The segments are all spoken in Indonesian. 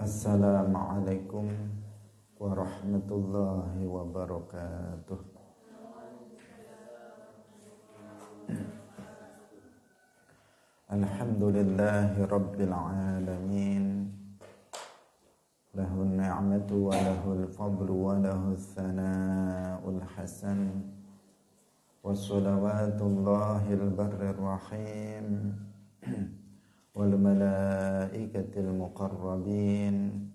Assalamualaikum warahmatullahi wabarakatuh. Alhamdulillahi rabbil alamin. Lahun ni'matu wa lahul fadlu wa lahul thana'ul hasan. Wa salawatullahil barrir rahim. Wal malaikatil muqarrabin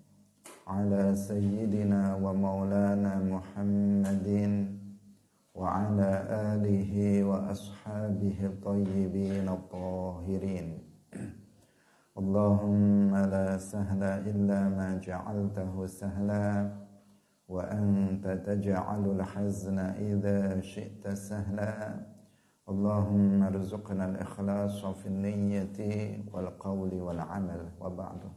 ala sayyidina wa maulana Muhammadin wa ala alihi wa ashabihi tayyibin at-tahirin. Allahumma la sahla illa ma ja'altahu sahla wa anta taj'alul hazna idza syi'ta sahla. Allahumma arzuqna al-ikhlasa fi niyyati wal qawli wal amal wa ba'du.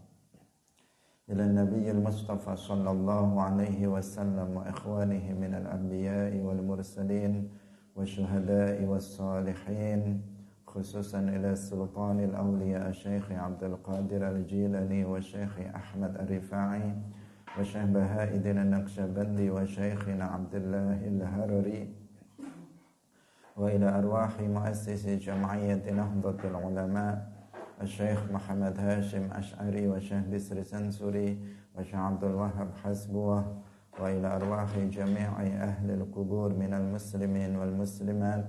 Ila nabiyil mustafa sallallahu alaihi wasallam wa ikhwanihi minal anbiya'i wal mursalin wa syuhada'i was salihin, khususan ila sultanil awliya Syekh Abdul Qadir al-Jilani wa Syekh Ahmad ar-Rifa'i wa Syekh Bahauddin an-Naqsyabandi wa Syekhina Abdullah al-Harari wa ila arwahi muassisi jam'iyyati Nahdlatul Ulama Syekh Muhammad Hashim Ash'ari wa Syekh Bisri Sansuri wa Syekh Abdul Wahhab Hasbuwah wa ila arwahi jami'i ahli al-qubur minal muslimin wal muslimat.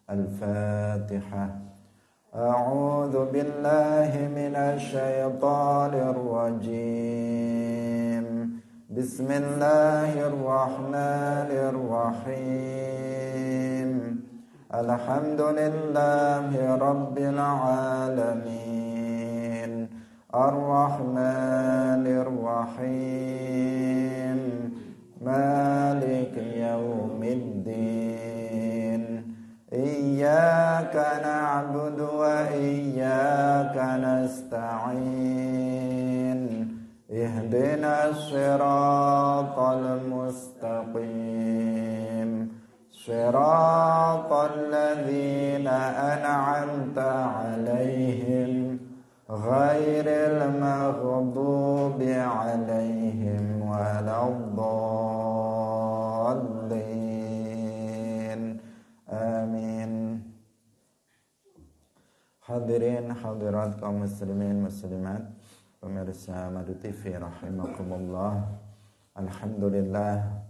Al-Fatihah. A'udzu billahi minasy syaithanir rajim. Bismillahirrahmanirrahim. Alhamdulillahi rabbil alamin. Ar-Rahmanir Rahim. Maliki yaumiddin. Iyyaka na'budu wa iyyaka nasta'in. Ihdinas siratal mustaqim. Siratal ladzina an'amta 'alaihim ghairil maghdubi 'alaihim waladdallin. Amin. Hadirin hadirat kaum muslimin muslimat, pemirsa Madu TV rahimakumullah. Alhamdulillah,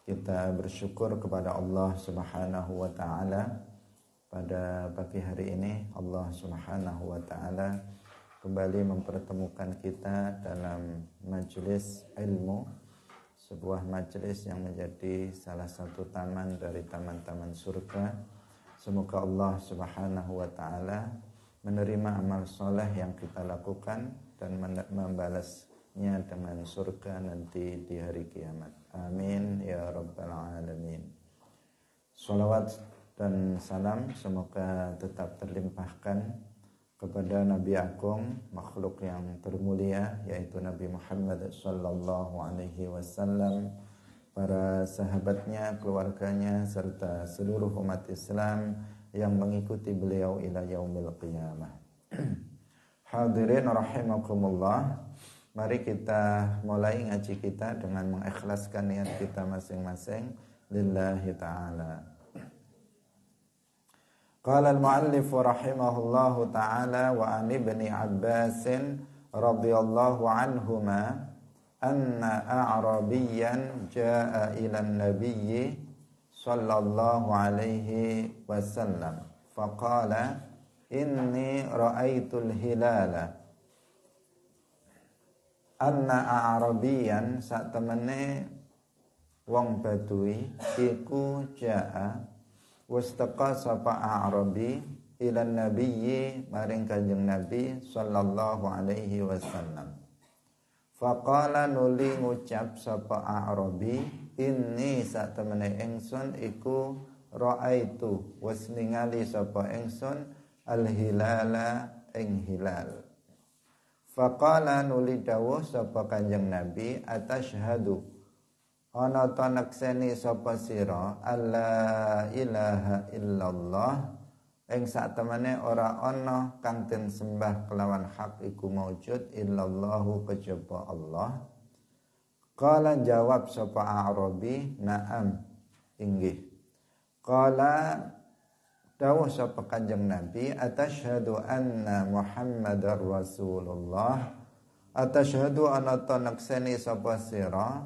kita bersyukur kepada Allah Subhanahu wa taala. Pada pagi hari ini Allah Subhanahu wa taala kembali mempertemukan kita dalam majelis ilmu, sebuah majelis yang menjadi salah satu taman dari taman-taman surga. Semoga Allah Subhanahu wa taala menerima amal soleh yang kita lakukan dan membalasnya dengan surga nanti di hari kiamat. Amin ya rabbal alamin. Salawat dan salam semoga tetap terlimpahkan kepada Nabi Agung, makhluk yang termulia, yaitu Nabi Muhammad sallallahu alaihi wasallam, para sahabatnya, keluarganya, serta seluruh umat Islam yang mengikuti beliau ila yaumil qiyamah. Hadirin rahimakumullah, mari kita mulai ngaji kita dengan mengikhlaskan niat kita masing-masing lillahi ta'ala. Qala al-muallif rahimahullahu ta'ala wa an ibni Abbas radhiyallahu anhuma anna a'rabiyyan jaa'a ila an-nabiyyi sallallahu alaihi wasallam faqala inni ra'aitul hilala. Anna a'rabiyyan sak temene wong badui iku jaa wis teka sapa a'rabi ila nabiyyi maring kanjeng Nabi sallallahu alaihi wasallam. Faqala nuli ngucap sapa a'rabi, inni sak temene ingsun iku ra'aitu wis ningali sapa ingsun al-hilala ing hilal. Faqala nuli dawuh sapa kanjeng Nabi, atashhadu ana ta nakseni sapa sira alla ilaha illallah ing sak temene ora ana kang den sembah kelawan hak iku maujud illallahu kejaba Allah. Qala jawab sapa Arabi, na'am, inggih. Qala dawuh sapa Kanjeng Nabi, atasyhadu anna Muhammadar Rasulullah, atasyhadu ana nakseni sapa sira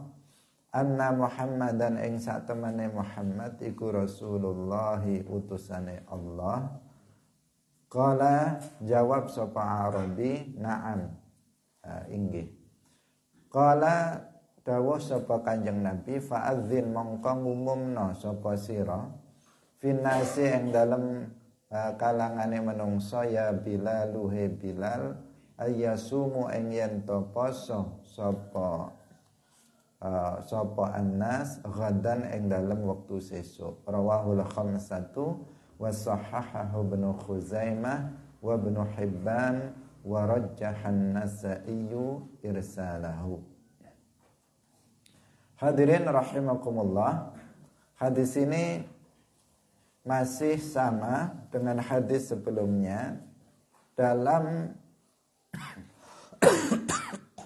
anna Muhammadan ing sak temene Muhammad iku Rasulullah utusane Allah. Qala jawab sapa Arabi, na'am, inggih. Qala dawuh sapa Kanjeng Nabi, fa'adzin mongko ngumumna sapa sira finasi ing dalem kalangane menungso ya Bilal luhe Bilal ayyasumu ing yen to poso sapa annas ghadan ing dalem wektu sesuk. Rawahul khamsatu wa sahahahu Ibnu Khuzaimah wa Ibnu Hibban wa rajjahan Nasa'i irsalahu. Hadirin rahimakumullah, hadis ini masih sama dengan hadis sebelumnya dalam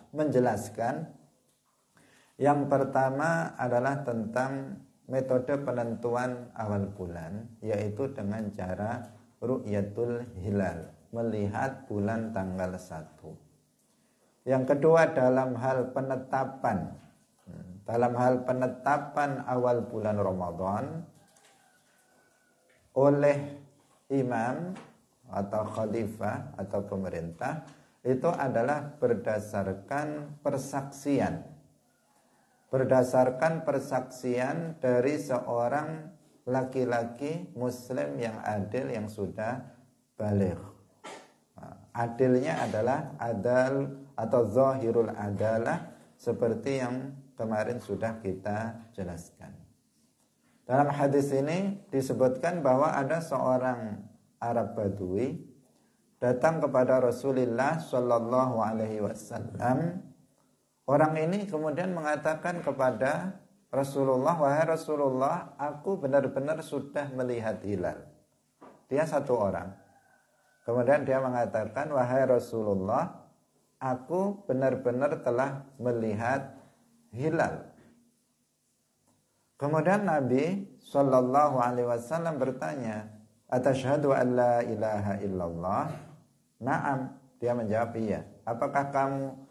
menjelaskan yang pertama adalah tentang metode penentuan awal bulan, yaitu dengan cara ru'yatul hilal, melihat bulan tanggal 1. Yang kedua dalam hal penetapan awal bulan Ramadan oleh imam atau khalifah atau pemerintah itu adalah berdasarkan persaksian dari seorang laki-laki muslim yang adil yang sudah baligh. Adilnya adalah adal atau zahirul adalah seperti yang kemarin sudah kita jelaskan. Dalam hadis ini disebutkan bahwa ada seorang Arab Badui datang kepada Rasulullah Shallallahu Alaihi Wasallam. Orang ini kemudian mengatakan kepada Rasulullah, wahai Rasulullah, aku benar-benar sudah melihat hilal. Dia satu orang. Kemudian dia mengatakan, wahai Rasulullah, aku benar-benar telah melihat hilal. Kemudian Nabi Shallallahu Alaihi Wasallam bertanya, atasyhadu an la ilaha illallah? Naam, dia menjawab iya. Apakah kamu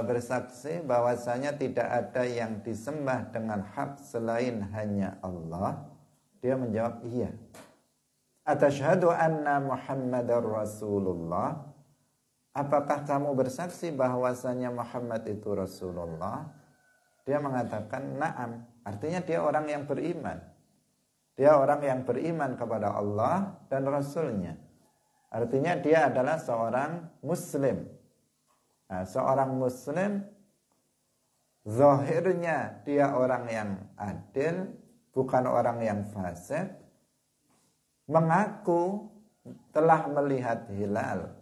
bersaksi bahwasanya tidak ada yang disembah dengan hak selain hanya Allah? Dia menjawab iya. Atasyhadu anna Muhammadar Rasulullah? Apakah kamu bersaksi bahwasanya Muhammad itu Rasulullah? Dia mengatakan na'am. Artinya dia orang yang beriman. Dia orang yang beriman kepada Allah dan Rasulnya. Artinya dia adalah seorang muslim. Nah, seorang muslim zahirnya dia orang yang adil, bukan orang yang fasik, mengaku telah melihat hilal.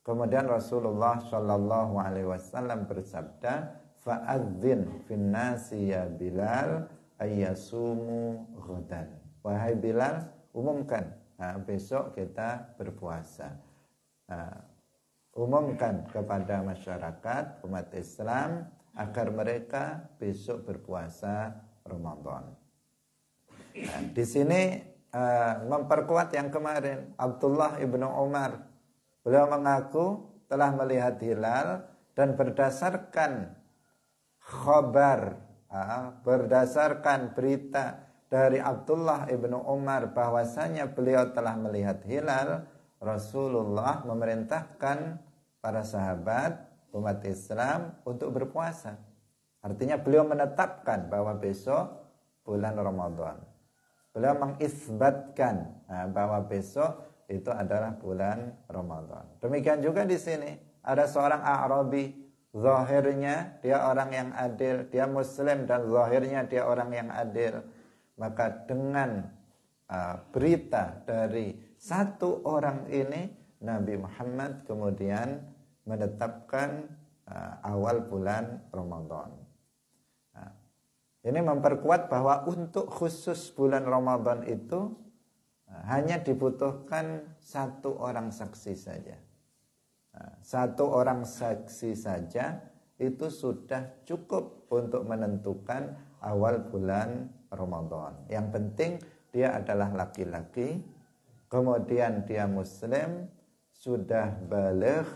Kemudian Rasulullah Shallallahu Alaihi Wasallam bersabda, fa'adzin finnasi ya Bilal ayyasumu ghadan. Wahai Bilal, umumkan, besok kita berpuasa. Umumkan kepada masyarakat umat Islam agar mereka besok berpuasa Ramadan. Di sini memperkuat yang kemarin Abdullah ibnu Umar. Beliau mengaku telah melihat hilal dan berdasarkan khabar, berdasarkan berita dari Abdullah ibnu Umar bahwasanya beliau telah melihat hilal, Rasulullah memerintahkan para sahabat umat Islam untuk berpuasa. Artinya beliau menetapkan bahwa besok bulan Ramadan. Beliau mengisbatkan bahwa besok itu adalah bulan Ramadan. Demikian juga di sini ada seorang Arabi, zahirnya dia orang yang adil, dia muslim dan zahirnya dia orang yang adil. Maka dengan berita dari satu orang ini, Nabi Muhammad kemudian menetapkan awal bulan Ramadan. Ini memperkuat bahwa untuk khusus bulan Ramadan itu hanya dibutuhkan satu orang saksi saja. Satu orang saksi saja itu sudah cukup untuk menentukan awal bulan Ramadan. Yang penting dia adalah laki-laki, kemudian dia muslim, sudah baligh,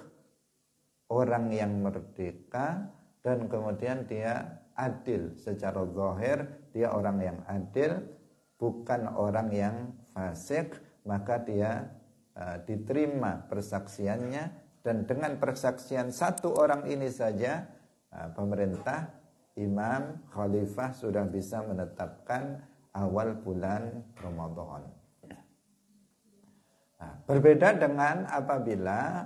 orang yang merdeka, dan kemudian dia adil secara zahir, dia orang yang adil, bukan orang yang fasik, maka dia diterima persaksiannya. Dan dengan persaksian satu orang ini saja, pemerintah, imam, khalifah sudah bisa menetapkan awal bulan Ramadan. Berbeda dengan apabila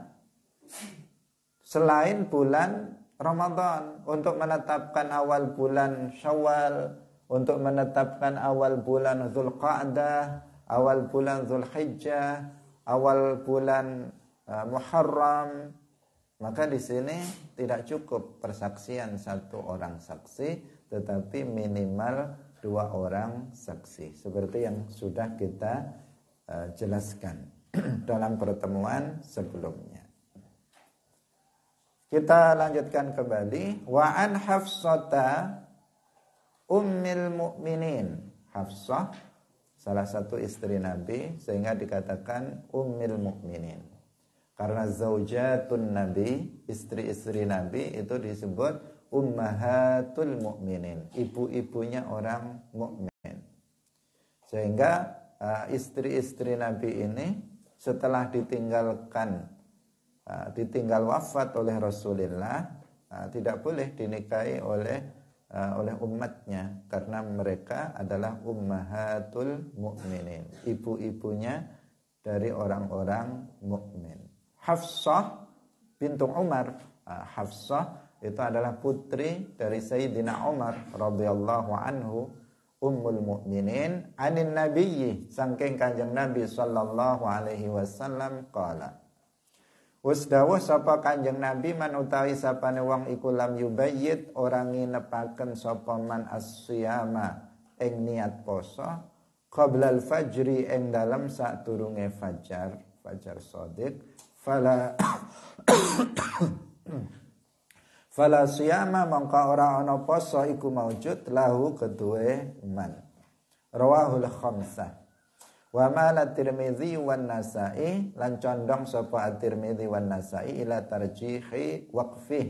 selain bulan Ramadan, untuk menetapkan awal bulan Syawal, untuk menetapkan awal bulan Dzulqa'dah, awal bulan Dzulhijjah, awal bulan Muharram, maka di sini tidak cukup persaksian satu orang saksi, tetapi minimal 2 orang saksi, seperti yang sudah kita jelaskan dalam pertemuan sebelumnya. Kita lanjutkan kembali. Wa an Hafsata ummil mu'minin. Hafsah salah satu istri Nabi, sehingga dikatakan ummil mu'minin. Karena zaujatun Nabi, istri-istri Nabi itu disebut ummahatul mu'minin, ibu-ibunya orang mukmin. Sehingga istri-istri Nabi ini setelah ditinggal wafat oleh Rasulullah, tidak boleh dinikahi oleh umatnya, karena mereka adalah ummahatul mu'minin, ibu-ibunya dari orang-orang mukmin. Hafsah bintu Umar, Hafsah itu adalah putri dari Sayyidina Umar radhiyallahu anhu, ummul mukminin, anin nabiyyi, saking kanjeng Nabi sallallahu alaihi wasallam qala. Wis dawuh sapa kanjeng Nabi, man utawi sapane wong iku lam yubayyit, ora nginepaken sapa man as-siyama ing niat poso, qabla al-fajri ing dalem sadurunge fajar shadiq, fala siyama mongko ora ana poso iku maujud lahu kedue man. Rawahul khamsah. Wa mala Tirmidzi wan Nasa'i, lan condong sapa At-Tirmidzi wan Nasa'i ila tarjihi waqfih.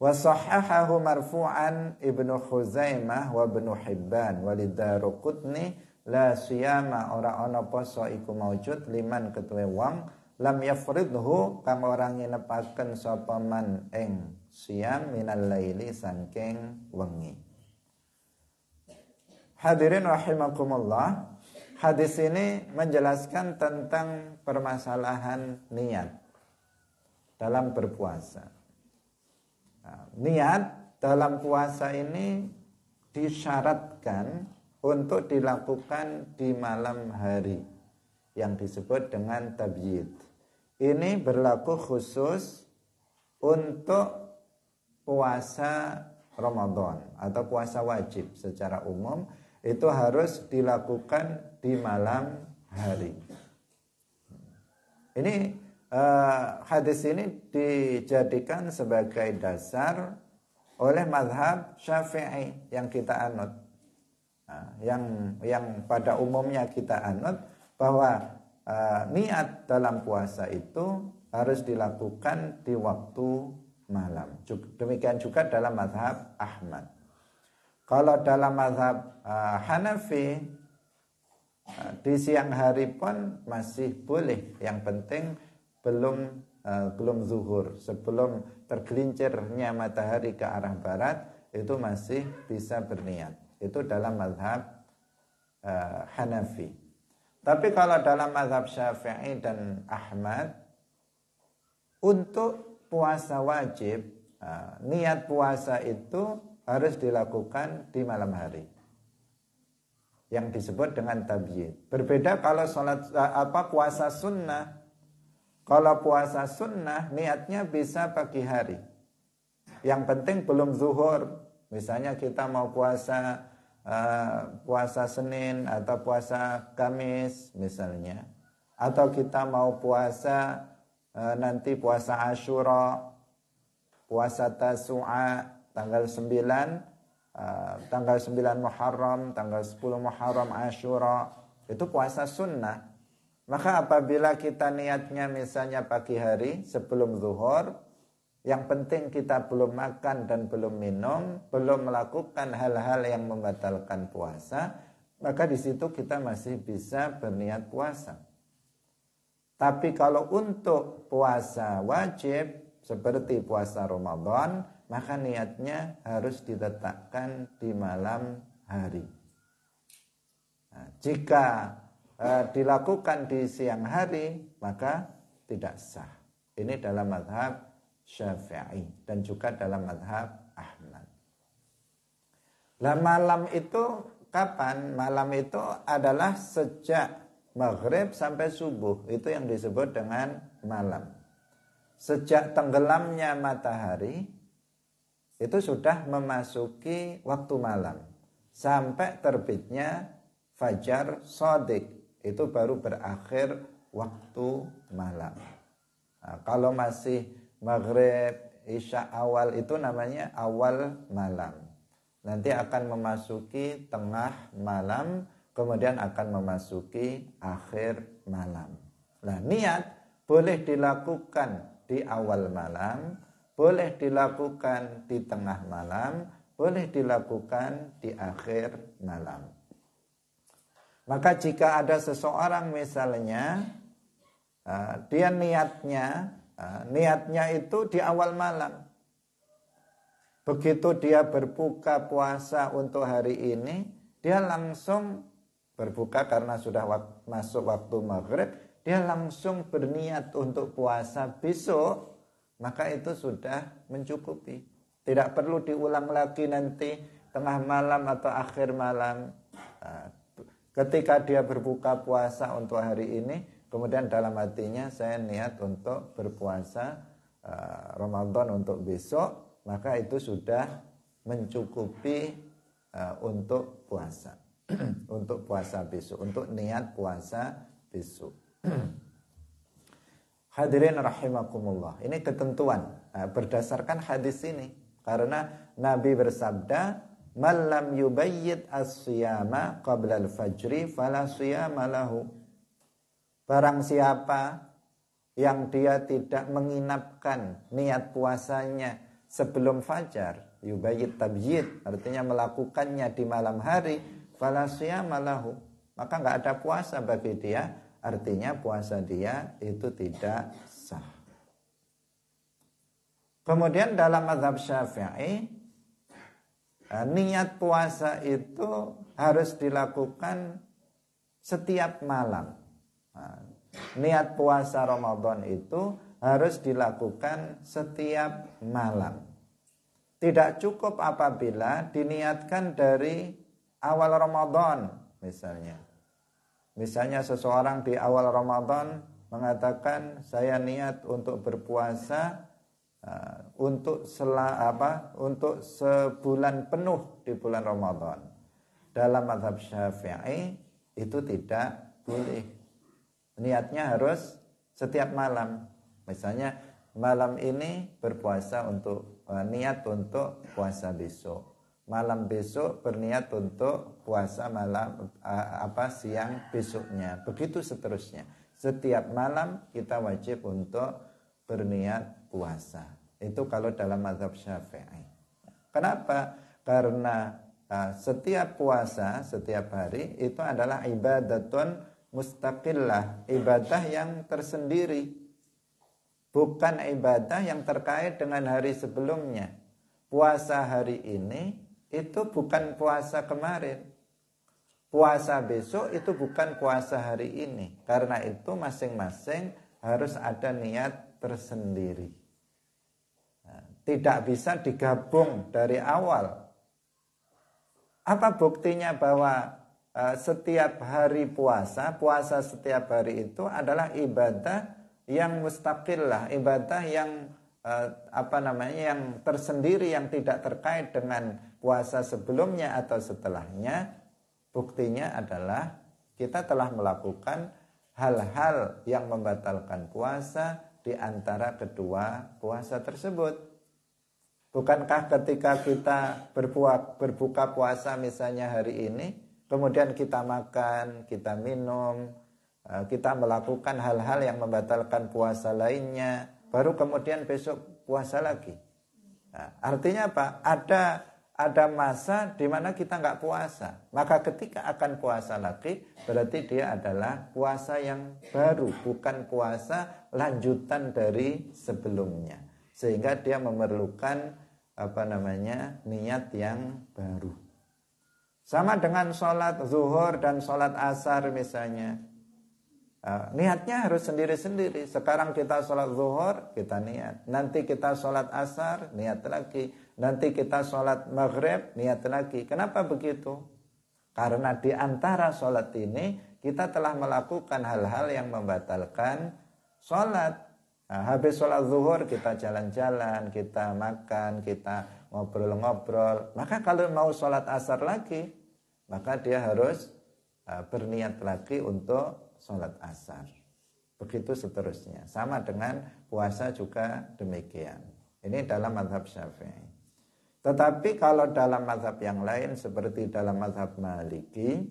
Wa sahahahu marfu'an Ibnu Khuzaimah wa Ibnu Hibban wa Lidaruqutni, la siyama ora ana poso iku maujud liman kedue wong lam yafridhu kang ora nginepaken sapa man ing siyam minal laili saking wengi. Hadirin rahimakumullah, hadis ini menjelaskan tentang permasalahan niat dalam berpuasa. Niat dalam puasa ini disyaratkan untuk dilakukan di malam hari yang disebut dengan tabyid. Ini berlaku khusus untuk puasa Ramadan atau puasa wajib secara umum, itu harus dilakukan di malam hari. Ini hadis ini dijadikan sebagai dasar oleh mazhab Syafi'i yang kita anut. Yang pada umumnya kita anut bahwa niat dalam puasa itu harus dilakukan di waktu malam. Demikian juga dalam mazhab Ahmad. Kalau dalam mazhab Hanafi, di siang hari pun masih boleh. Yang penting belum zuhur, sebelum tergelincirnya matahari ke arah barat, itu masih bisa berniat. Itu dalam mazhab Hanafi. Tapi kalau dalam mazhab Syafi'i dan Ahmad, untuk puasa wajib, niat puasa itu harus dilakukan di malam hari, yang disebut dengan tabyid. Berbeda kalau puasa sunnah. Kalau puasa sunnah niatnya bisa pagi hari. Yang penting belum zuhur. Misalnya kita mau puasa puasa Senin atau puasa Kamis misalnya, atau kita mau puasa nanti puasa Asyura, puasa Tasu'a tanggal 9, tanggal 9 Muharram, tanggal 10 Muharram Asyura, itu puasa sunnah. Maka apabila kita niatnya misalnya pagi hari sebelum zuhur, yang penting kita belum makan dan belum minum, belum melakukan hal-hal yang membatalkan puasa, maka di situ kita masih bisa berniat puasa. Tapi kalau untuk puasa wajib seperti puasa Ramadan, maka niatnya harus diletakkan di malam hari. Nah, jika dilakukan di siang hari, maka tidak sah. Ini dalam mazhab Syafi'i dan juga dalam mazhab Ahmad. Lah malam itu kapan? Malam itu adalah sejak maghrib sampai subuh. Itu yang disebut dengan malam. Sejak tenggelamnya matahari itu sudah memasuki waktu malam. Sampai terbitnya fajar shadiq, itu baru berakhir waktu malam. Nah, kalau masih maghrib, isya awal itu namanya awal malam. Nanti akan memasuki tengah malam, kemudian akan memasuki akhir malam. Nah, niat boleh dilakukan di awal malam, boleh dilakukan di tengah malam, boleh dilakukan di akhir malam. Maka jika ada seseorang misalnya dia niatnya itu di awal malam. Begitu dia berbuka puasa untuk hari ini, dia langsung berbuka karena sudah masuk waktu maghrib, dia langsung berniat untuk puasa besok, maka itu sudah mencukupi. Tidak perlu diulang lagi nanti tengah malam atau akhir malam. Ketika dia berbuka puasa untuk hari ini, kemudian dalam hatinya saya niat untuk berpuasa Ramadan untuk besok, maka itu sudah mencukupi untuk puasa. Untuk puasa besok, untuk niat puasa besok. Hadirin rahimakumullah. Ini ketentuan berdasarkan hadis ini. Karena Nabi bersabda, "Man lam yubayyit as-siyama qabla al-fajri fala siyama lahu." Barang siapa yang dia tidak menginapkan niat puasanya sebelum fajar, yubayyit tabyid, artinya melakukannya di malam hari, fala siyama lahu, maka enggak ada puasa bagi dia, artinya puasa dia itu tidak sah. Kemudian dalam mazhab Syafi'i, niat puasa itu harus dilakukan setiap malam. Niat puasa Ramadan itu harus dilakukan setiap malam. Tidak cukup apabila diniatkan dari awal Ramadan misalnya. Misalnya seseorang di awal Ramadan mengatakan saya niat untuk berpuasa untuk sebulan penuh di bulan Ramadan. Dalam mazhab Syafi'i itu tidak boleh. Niatnya harus setiap malam. Misalnya malam ini berpuasa untuk niat untuk puasa besok. Malam besok berniat untuk puasa malam siang besoknya. Begitu seterusnya. Setiap malam kita wajib untuk berniat puasa. Itu kalau dalam mazhab Syafi'i. Kenapa? Karena setiap puasa setiap hari itu adalah ibadatun mustaqillah, ibadah yang tersendiri, bukan ibadah yang terkait dengan hari sebelumnya. Puasa hari ini itu bukan puasa kemarin, puasa besok itu bukan puasa hari ini. Karena itu masing-masing harus ada niat tersendiri, tidak bisa digabung dari awal. Apa buktinya bahwa setiap hari puasa setiap hari itu adalah ibadah yang mustaqillah, ibadah yang yang tersendiri, yang tidak terkait dengan puasa sebelumnya atau setelahnya, buktinya adalah kita telah melakukan hal-hal yang membatalkan puasa di antara kedua puasa tersebut. Bukankah ketika kita berbuka puasa misalnya hari ini, kemudian kita makan, kita minum, kita melakukan hal-hal yang membatalkan puasa lainnya, baru kemudian besok puasa lagi. Nah, artinya apa? Ada masa di mana kita nggak puasa. Maka ketika akan puasa lagi, berarti dia adalah puasa yang baru, bukan puasa lanjutan dari sebelumnya. Sehingga dia memerlukan niat yang baru. Sama dengan sholat zuhur dan sholat asar misalnya. Niatnya harus sendiri-sendiri. Sekarang kita sholat zuhur, kita niat. Nanti kita sholat asar, niat lagi. Nanti kita sholat maghrib, niat lagi. Kenapa begitu? Karena di antara sholat ini kita telah melakukan hal-hal yang membatalkan sholat. Habis sholat zuhur kita jalan-jalan, kita makan, kita ngobrol-ngobrol. Maka kalau mau sholat asar lagi, maka dia harus berniat lagi untuk sholat asar. Begitu seterusnya. Sama dengan puasa juga demikian. Ini dalam mazhab Syafi'i. Tetapi kalau dalam mazhab yang lain seperti dalam mazhab Maliki,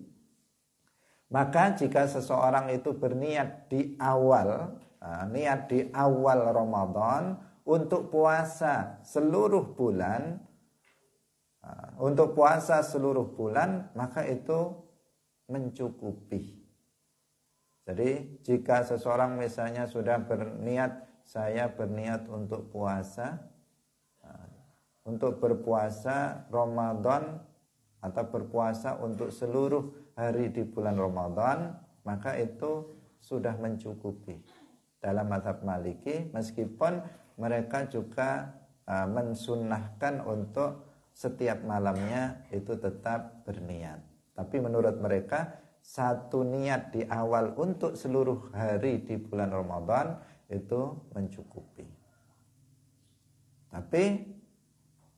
maka jika seseorang itu berniat di awal, niat di awal Ramadan untuk puasa seluruh bulan, maka itu mencukupi. Jadi jika seseorang misalnya sudah berniat, saya berniat untuk puasa, untuk berpuasa Ramadan atau berpuasa untuk seluruh hari di bulan Ramadan, maka itu sudah mencukupi. Dalam mazhab Maliki, meskipun mereka juga mensunnahkan untuk setiap malamnya itu tetap berniat. Tapi menurut mereka, satu niat di awal untuk seluruh hari di bulan Ramadan itu mencukupi. Tapi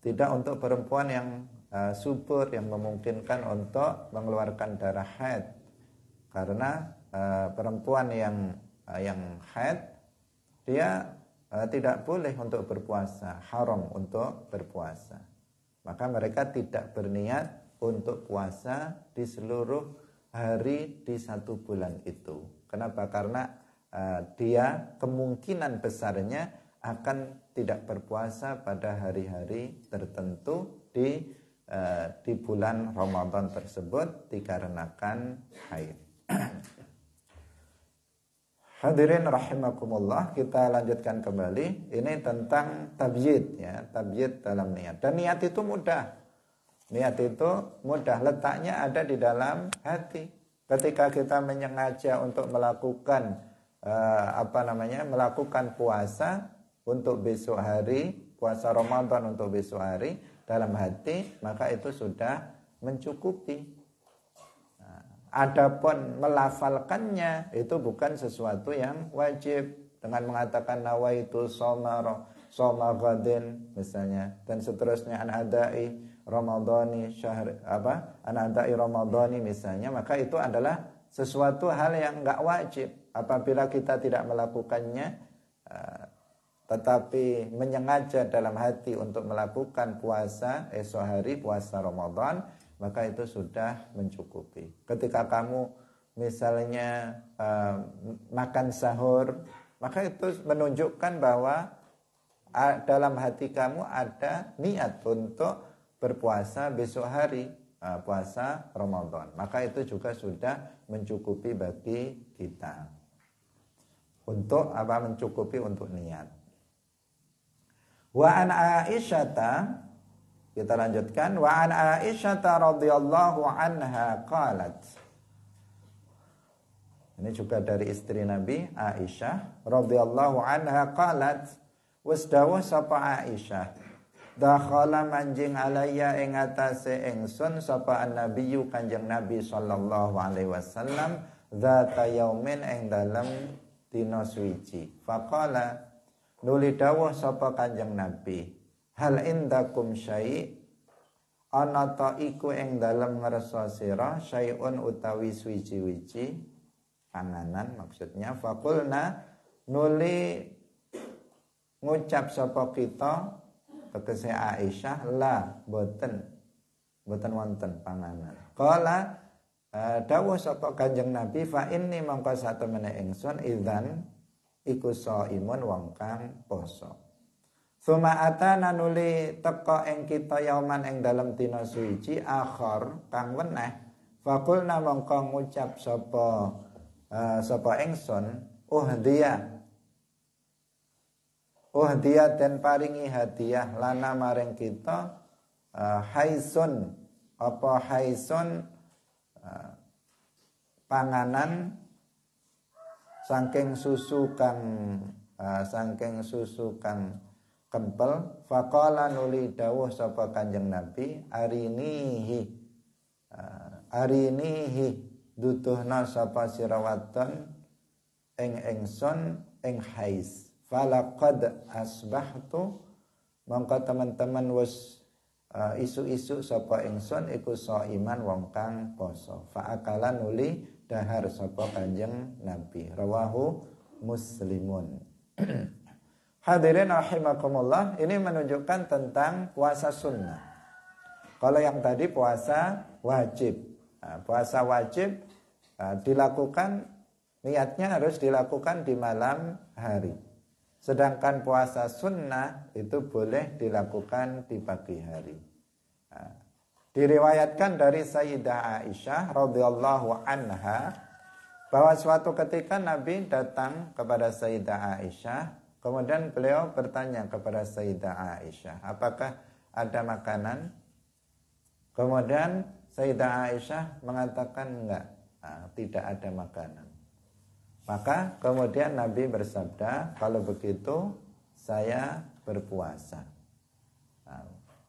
tidak untuk perempuan yang subur, yang memungkinkan untuk mengeluarkan darah haid. Karena perempuan yang haid, dia tidak boleh untuk berpuasa, haram untuk berpuasa. Maka mereka tidak berniat untuk puasa di seluruh hari di satu bulan itu. Kenapa? Karena dia kemungkinan besarnya akan tidak berpuasa pada hari-hari tertentu di bulan Ramadan tersebut dikarenakan haid. Hadirin rahimakumullah, kita lanjutkan kembali. Ini tentang tabyid, ya, tabyid dalam niat. Dan niat itu mudah. Niat itu mudah, letaknya ada di dalam hati. Ketika kita menyengaja untuk melakukan melakukan puasa untuk besok hari, puasa Ramadan untuk besok hari dalam hati, maka itu sudah mencukupi. Adapun melafalkannya itu bukan sesuatu yang wajib, dengan mengatakan nawaitu shoma ghadin misalnya, dan seterusnya an-adai Ramadhani an-adai Ramadhani misalnya, maka itu adalah sesuatu hal yang enggak wajib. Apabila kita tidak melakukannya tetapi menyengaja dalam hati untuk melakukan puasa esok hari, puasa Ramadan, maka itu sudah mencukupi. Ketika kamu misalnya makan sahur, maka itu menunjukkan bahwa dalam hati kamu ada niat untuk berpuasa besok hari, puasa Ramadan. Maka itu juga sudah mencukupi bagi kita. Untuk mencukupi untuk niat. Wa an Aisyata, kita lanjutkan. Wa an Aisyata radhiyallahu anha qalat. Ini juga dari istri Nabi Aisyah radhiyallahu anha qalat, wasdawuh sapa Aisyah, dakhala manjing alayya ing atase ingsun sapa annabiyyu kanjeng Nabi sallallahu alaihi wasallam zata yaumin ing dalem dina suci. Faqala, nuli dawuh sapa kanjeng Nabi, hal indakum syai', ana ta iku ing dalem ngersa sira syai'un utawi suwiji-wiji panganan maksudnya faqulna nuli ngucap sapa kita tegese Aisyah la boten wonten panganan. Qala dawuh sapa Kanjeng Nabi fa inni mangka satemene ingsun idzan iku shaimun wong kang poso. Suma atana nuli teka ing kita yauman ing dalem dina suci akhir kang weneh faqulna mangka ngucap sapa ingsun uhdiya den paringi hadiah lana maring kita haisun panganan saking susu kang kempel. Faqala nuli dawuh sapa Kanjeng Nabi arinihi duduhna sapa sira wadon ing ingsun ing hais. Falaqad asbahtu mongko teman-teman wis isu-isu sapa ingsun iku shaiman wong kang poso. Faakala nuli dahar sapa Kanjeng Nabi. Rawahu Muslimun. Hadirin rahimakumullah, ini menunjukkan tentang puasa sunnah. Kalau yang tadi puasa wajib. Puasa wajib dilakukan, niatnya harus dilakukan di malam hari. Sedangkan puasa sunnah itu boleh dilakukan di pagi hari. Diriwayatkan dari Sayyidah Aisyah radhiyallahu anha bahwa suatu ketika Nabi datang kepada Sayyidah Aisyah. Kemudian beliau bertanya kepada Sayyidah Aisyah, apakah ada makanan? Kemudian Sayyidah Aisyah mengatakan enggak, tidak ada makanan. Maka kemudian Nabi bersabda, kalau begitu saya berpuasa.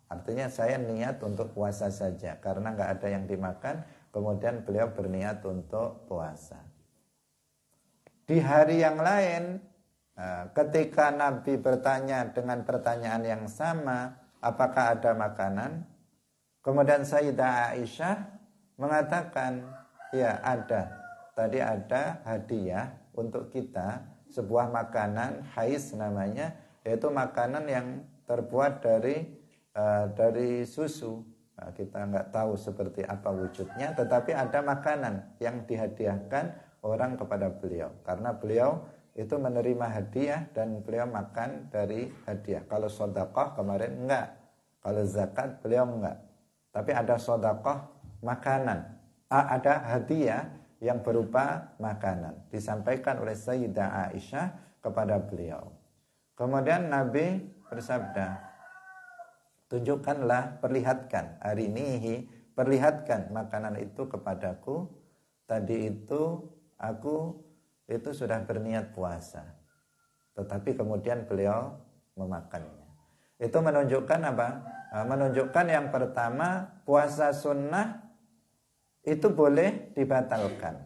Artinya saya niat untuk puasa saja, karena enggak ada yang dimakan. Kemudian beliau berniat untuk puasa. Di hari yang lain, ketika Nabi bertanya dengan pertanyaan yang sama, apakah ada makanan? Kemudian Sayyidah Aisyah mengatakan, ya ada. Tadi ada hadiah untuk kita, sebuah makanan hais namanya, yaitu makanan yang terbuat dari susu. Kita nggak tahu seperti apa wujudnya, tetapi ada makanan yang dihadiahkan orang kepada beliau, karena beliau itu menerima hadiah dan beliau makan dari hadiah. Kalau sedekah kemarin enggak, kalau zakat beliau enggak. Tapi ada sedekah makanan, ada hadiah yang berupa makanan disampaikan oleh Sayyidah Aisyah kepada beliau. Kemudian Nabi bersabda, tunjukkanlah, perlihatkan, arinihi, perlihatkan makanan itu kepadaku. Tadi itu aku itu sudah berniat puasa, tetapi kemudian beliau memakannya. Itu menunjukkan apa? Menunjukkan yang pertama, puasa sunnah itu boleh dibatalkan.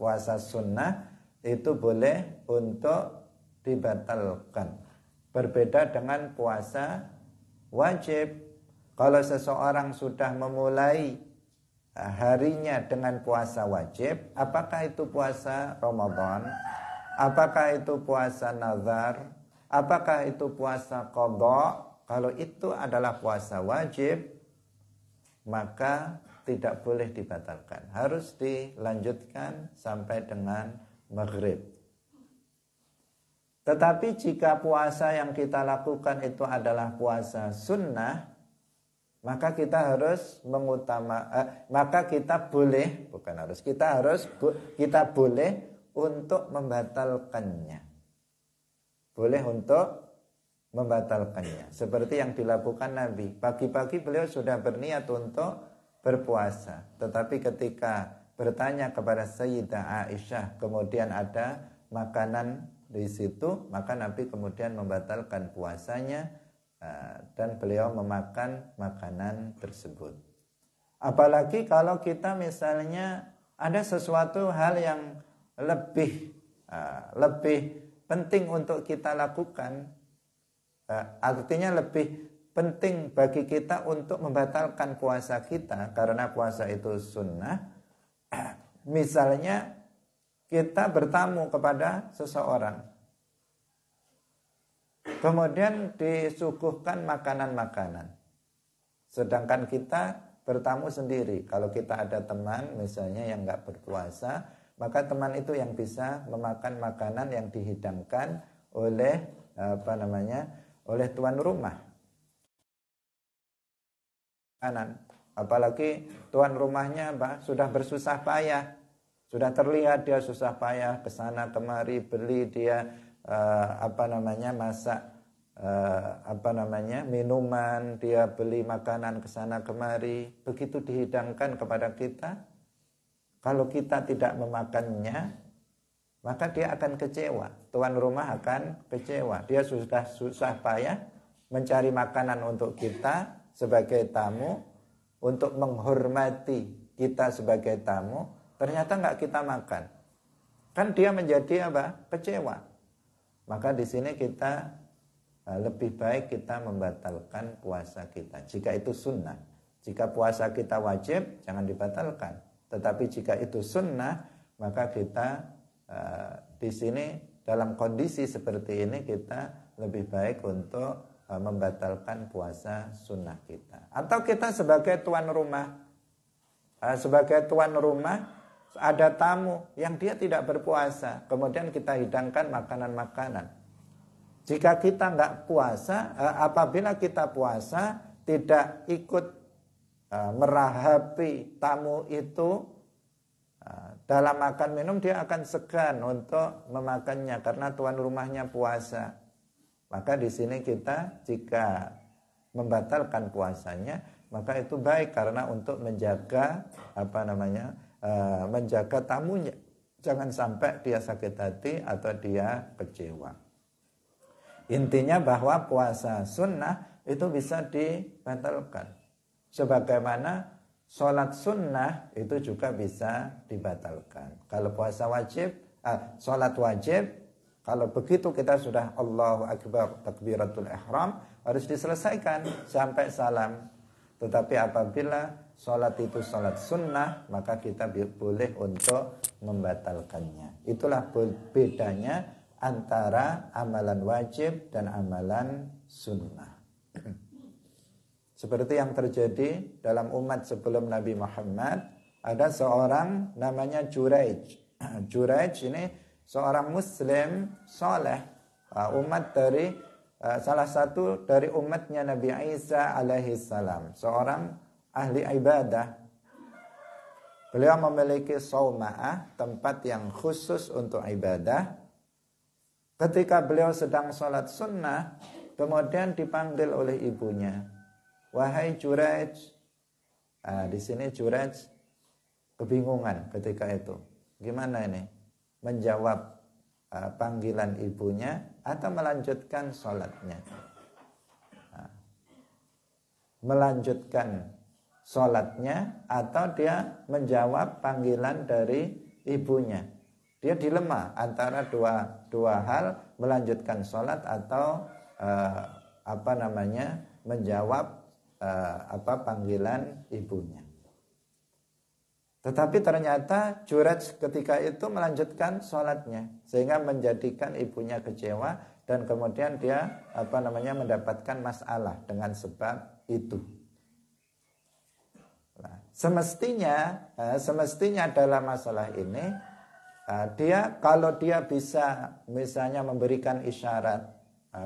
Puasa sunnah itu boleh untuk dibatalkan. Berbeda dengan puasa wajib. Kalau seseorang sudah memulai harinya dengan puasa wajib, apakah itu puasa Ramadan, apakah itu puasa nazar, apakah itu puasa qadha, kalau itu adalah puasa wajib, maka tidak boleh dibatalkan, harus dilanjutkan sampai dengan maghrib. Tetapi jika puasa yang kita lakukan itu adalah puasa sunnah, maka kita harus kita boleh untuk membatalkannya. Boleh untuk membatalkannya. Seperti yang dilakukan Nabi. Pagi-pagi beliau sudah berniat untuk berpuasa. Tetapi ketika bertanya kepada Sayyidah Aisyah, kemudian ada makanan di situ, maka Nabi kemudian membatalkan puasanya dan beliau memakan makanan tersebut. Apalagi kalau kita misalnya ada sesuatu hal yang lebih penting untuk kita lakukan, artinya lebih penting bagi kita untuk membatalkan puasa kita karena puasa itu sunnah. Misalnya kita bertamu kepada seseorang, kemudian disuguhkan makanan-makanan, sedangkan kita bertamu sendiri. Kalau kita ada teman misalnya yang nggak berpuasa, maka teman itu yang bisa memakan makanan yang dihidangkan oleh oleh tuan rumah. Apalagi tuan rumahnya sudah bersusah payah, sudah terlihat dia susah payah kesana kemari beli dia masak minuman, dia beli makanan kesana kemari, begitu dihidangkan kepada kita, kalau kita tidak memakannya, maka dia akan kecewa. Tuan rumah akan kecewa. Dia sudah susah payah mencari makanan untuk kita sebagai tamu, untuk menghormati kita sebagai tamu, ternyata nggak kita makan. Kan dia menjadi kecewa. Maka di sini kita lebih baik kita membatalkan puasa kita. Jika itu sunnah. Jika puasa kita wajib, jangan dibatalkan. Tetapi jika itu sunnah, maka kita di sini dalam kondisi seperti ini kita lebih baik untuk membatalkan puasa sunnah kita. Atau kita sebagai tuan rumah, ada tamu yang dia tidak berpuasa, kemudian kita hidangkan makanan-makanan. Jika kita nggak puasa, apabila kita puasa tidak ikut merahapi tamu itu dalam makan minum, dia akan segan untuk memakannya karena tuan rumahnya puasa. Maka di sini kita jika membatalkan puasanya, maka itu baik karena untuk menjaga menjaga tamunya, jangan sampai dia sakit hati atau dia kecewa. Intinya bahwa puasa sunnah itu bisa dibatalkan, sebagaimana sholat sunnah itu juga bisa dibatalkan. Kalau puasa wajib, sholat wajib, kalau begitu kita sudah Allahu Akbar takbiratul ihram, harus diselesaikan sampai salam. Tetapi apabila sholat itu sholat sunnah, maka kita boleh untuk membatalkannya. Itulah bedanya antara amalan wajib dan amalan sunnah. Seperti yang terjadi dalam umat sebelum Nabi Muhammad, ada seorang namanya Juraij. Juraij ini seorang muslim soleh, umat dari salah satu dari umatnya Nabi Isa alaihi salam, seorang ahli ibadah. Beliau memiliki sauma'ah, tempat yang khusus untuk ibadah. Ketika beliau sedang sholat sunnah, kemudian dipanggil oleh ibunya, "Wahai Juraij." Di sini Juraij kebingungan ketika itu. Gimana ini? Menjawab panggilan ibunya atau melanjutkan sholatnya? Melanjutkan sholatnya atau dia menjawab panggilan dari ibunya? Dia dilema antara dua hal, melanjutkan sholat atau menjawab panggilan ibunya. Tetapi ternyata Juraij ketika itu melanjutkan sholatnya, sehingga menjadikan ibunya kecewa dan kemudian dia mendapatkan masalah dengan sebab itu. Nah, semestinya dalam masalah ini kalau dia bisa misalnya memberikan isyarat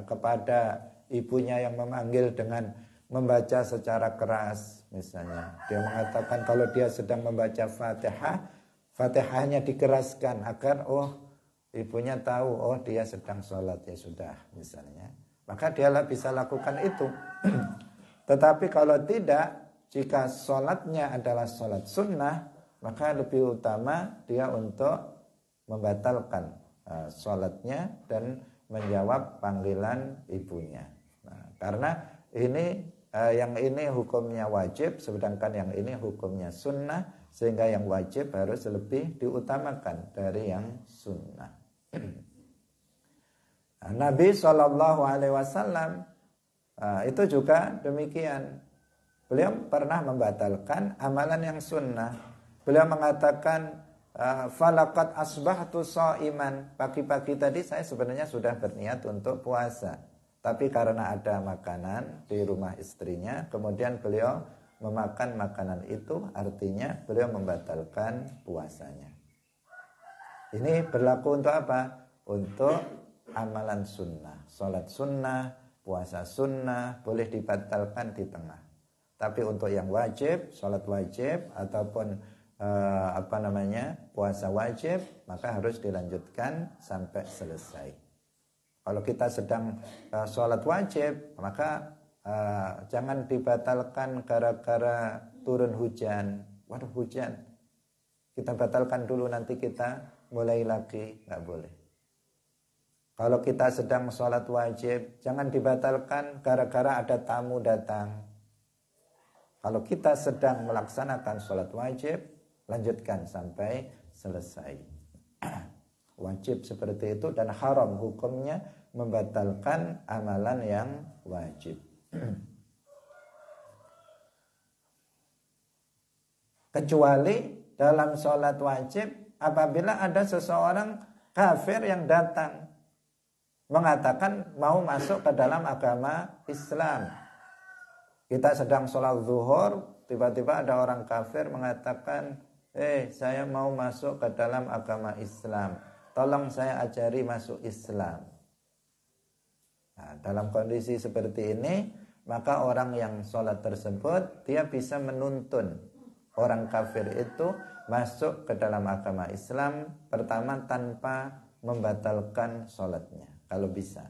kepada ibunya yang memanggil dengan membaca secara keras, misalnya dia mengatakan kalau dia sedang membaca Fatihahnya dikeraskan agar ibunya tahu dia sedang sholat, ya sudah misalnya, maka dia bisa lakukan itu. Tetapi kalau tidak, jika sholatnya adalah sholat sunnah, maka lebih utama dia untuk membatalkan sholatnya dan menjawab panggilan ibunya. Nah, karena yang ini hukumnya wajib, sedangkan yang ini hukumnya sunnah, sehingga yang wajib harus lebih diutamakan dari yang sunnah. Nabi SAW Itu juga demikian. Beliau pernah membatalkan amalan yang sunnah. Beliau mengatakan, falaqad asbahtu shaiman. Pagi-pagi tadi saya sebenarnya sudah berniat untuk puasa. Tapi karena ada makanan di rumah istrinya, kemudian beliau memakan makanan itu, artinya beliau membatalkan puasanya. Ini berlaku untuk apa? Untuk amalan sunnah. Salat sunnah, puasa sunnah boleh dibatalkan di tengah. Tapi untuk yang wajib, salat wajib ataupun puasa wajib, maka harus dilanjutkan sampai selesai. Kalau kita sedang salat wajib, maka jangan dibatalkan gara-gara turun hujan. Waduh, hujan, kita batalkan dulu, nanti kita mulai lagi, nggak boleh. Kalau kita sedang sholat wajib, jangan dibatalkan gara-gara ada tamu datang. Kalau kita sedang melaksanakan sholat wajib, lanjutkan sampai selesai. Wajib seperti itu dan haram hukumnya membatalkan amalan yang wajib. Kecuali dalam sholat wajib, apabila ada seseorang kafir yang datang mengatakan mau masuk ke dalam agama Islam. Kita sedang sholat zuhur, tiba-tiba ada orang kafir mengatakan, saya mau masuk ke dalam agama Islam, tolong saya ajari masuk Islam. Nah, dalam kondisi seperti ini, maka orang yang sholat tersebut, dia bisa menuntun orang kafir itu masuk ke dalam agama Islam, pertama tanpa membatalkan sholatnya, kalau bisa.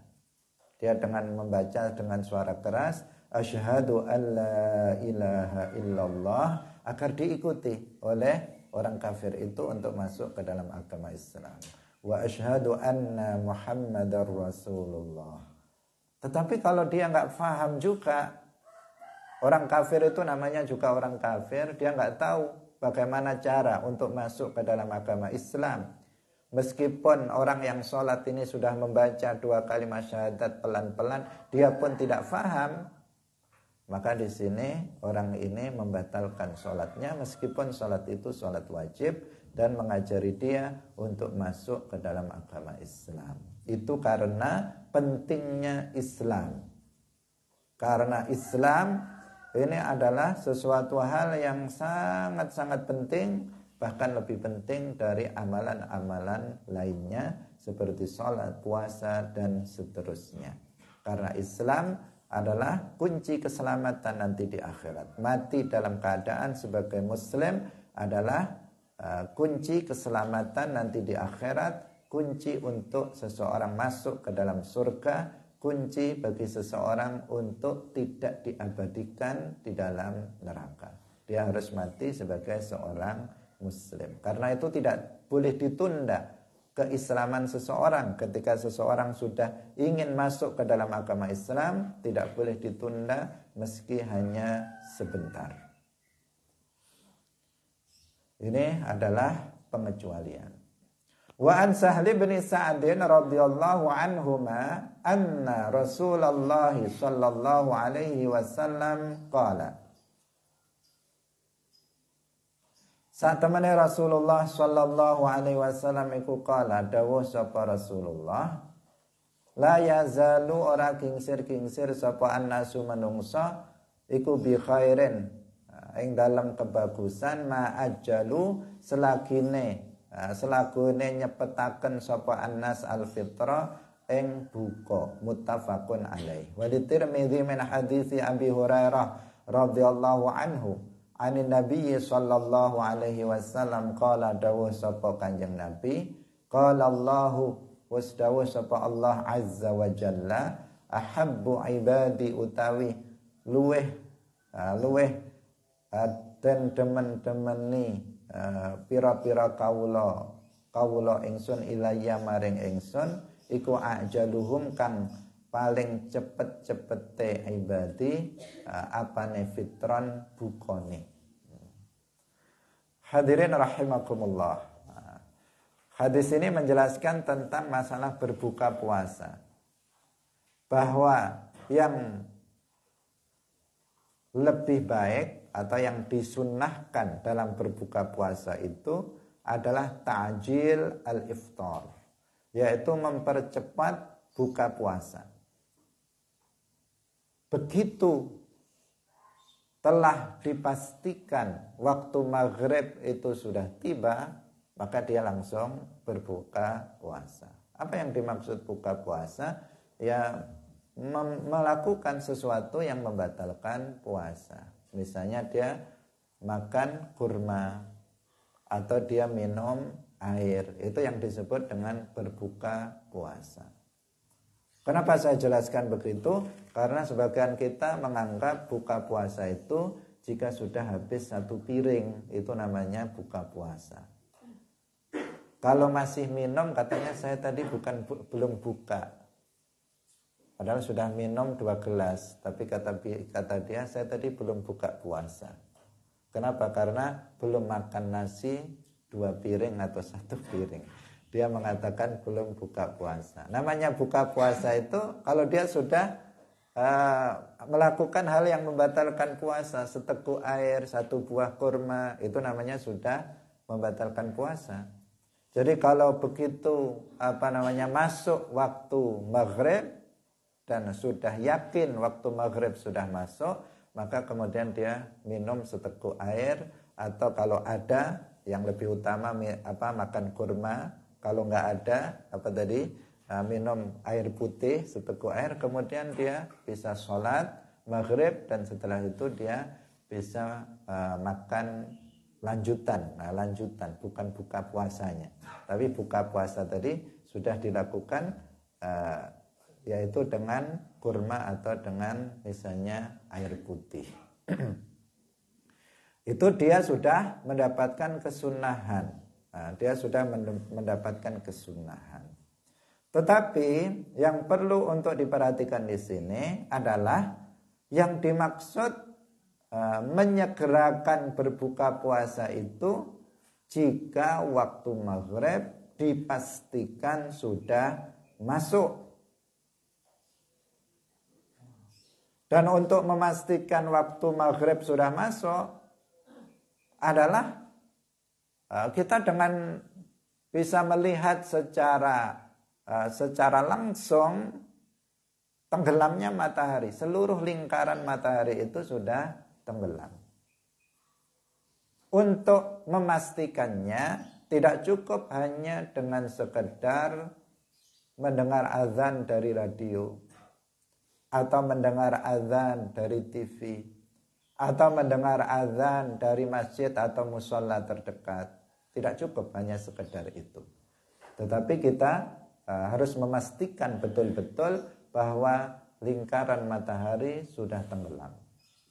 Dia dengan membaca dengan suara keras, asyhadu an la ilaha illallah, agar diikuti oleh orang kafir itu untuk masuk ke dalam agama Islam. Wa asyhadu anna Muhammadar Rasulullah. Tetapi kalau dia nggak paham juga, orang kafir itu namanya juga orang kafir, dia nggak tahu bagaimana cara untuk masuk ke dalam agama Islam. Meskipun orang yang sholat ini sudah membaca 2 kalimat syahadat pelan-pelan, dia pun tidak paham. Maka di sini orang ini membatalkan sholatnya, meskipun sholat itu sholat wajib, dan mengajari dia untuk masuk ke dalam agama Islam. Itu karena pentingnya Islam. Karena Islam ini adalah sesuatu hal yang sangat-sangat penting, bahkan lebih penting dari amalan-amalan lainnya seperti sholat, puasa, dan seterusnya. Karena Islam adalah kunci keselamatan nanti di akhirat. Mati dalam keadaan sebagai muslim adalah kunci keselamatan nanti di akhirat, kunci untuk seseorang masuk ke dalam surga, kunci bagi seseorang untuk tidak diabadikan di dalam neraka. Dia harus mati sebagai seorang muslim. Karena itu tidak boleh ditunda keislaman seseorang. Ketika seseorang sudah ingin masuk ke dalam agama Islam, tidak boleh ditunda meski hanya sebentar. Ini adalah pengecualian. Wa an Sahli bin Sa'din radhiyallahu anhuma anna Rasulullah sallallahu alaihi wasallam qala. Saat temane Rasulullah sallallahu alaihi wasallam iku qala, dawuh sapa Rasulullah, la yazalu ora kingsir-kingsir sapa annasu manungsa iku bi khairin, ing dalam kebagusan, ma'ajjalu selagune nyepetaken sapa annas al-fitra ing buka, muttafaqun alaih. Wa di Tirmidzi min hadits Abi Hurairah radhiyallahu anhu anin Nabi sallallahu alaihi wasallam qala, dawuh sapa Kanjeng Nabi, qala Allahu, wasdawuh sapa Allah azza wa jalla, ahabbu ibadi utawi luweh dan demen-demeni pira-pira kawula ingsun ilayya maring ingsun iku ajaluhum kang paling cepet-cepete ibadi apane fitron bukone. Hadirin rahimakumullah. Hadis ini menjelaskan tentang masalah berbuka puasa, bahwa yang lebih baik atau yang disunnahkan dalam berbuka puasa itu adalah ta'jil al-iftar, yaitu mempercepat buka puasa. Begitu telah dipastikan waktu maghrib itu sudah tiba, maka dia langsung berbuka puasa. Apa yang dimaksud buka puasa? Ya, melakukan sesuatu yang membatalkan puasa. Misalnya dia makan kurma atau dia minum air, itu yang disebut dengan berbuka puasa. Kenapa saya jelaskan begitu? Karena sebagian kita menganggap buka puasa itu jika sudah habis 1 piring, itu namanya buka puasa. Kalau masih minum, katanya saya tadi belum buka. Padahal sudah minum 2 gelas, tapi kata dia saya tadi belum buka puasa. Kenapa? Karena belum makan nasi 2 piring atau 1 piring. Dia mengatakan belum buka puasa. Namanya buka puasa itu kalau dia sudah melakukan hal yang membatalkan puasa, seteguk air, 1 buah kurma, itu namanya sudah membatalkan puasa. Jadi kalau begitu masuk waktu maghrib dan sudah yakin waktu maghrib sudah masuk, maka kemudian dia minum seteguk air, atau kalau ada yang lebih utama makan kurma. Kalau nggak ada minum air putih seteguk air, kemudian dia bisa sholat maghrib dan setelah itu dia bisa makan lanjutan. Nah, lanjutan bukan buka puasanya, tapi buka puasa tadi sudah dilakukan yaitu dengan kurma atau dengan misalnya air putih. Itu dia sudah mendapatkan kesunahan. Nah, dia sudah mendapatkan kesunahan. Tetapi yang perlu untuk diperhatikan di sini adalah yang dimaksud menyegerakan berbuka puasa itu jika waktu maghrib dipastikan sudah masuk. Dan untuk memastikan waktu maghrib sudah masuk adalah kita dengan bisa melihat secara langsung tenggelamnya matahari. Seluruh lingkaran matahari itu sudah tenggelam. Untuk memastikannya tidak cukup hanya dengan sekedar mendengar azan dari radio atau mendengar azan dari TV atau mendengar azan dari masjid atau mushola terdekat. Tidak cukup hanya sekedar itu. Tetapi kita harus memastikan betul-betul bahwa lingkaran matahari sudah tenggelam,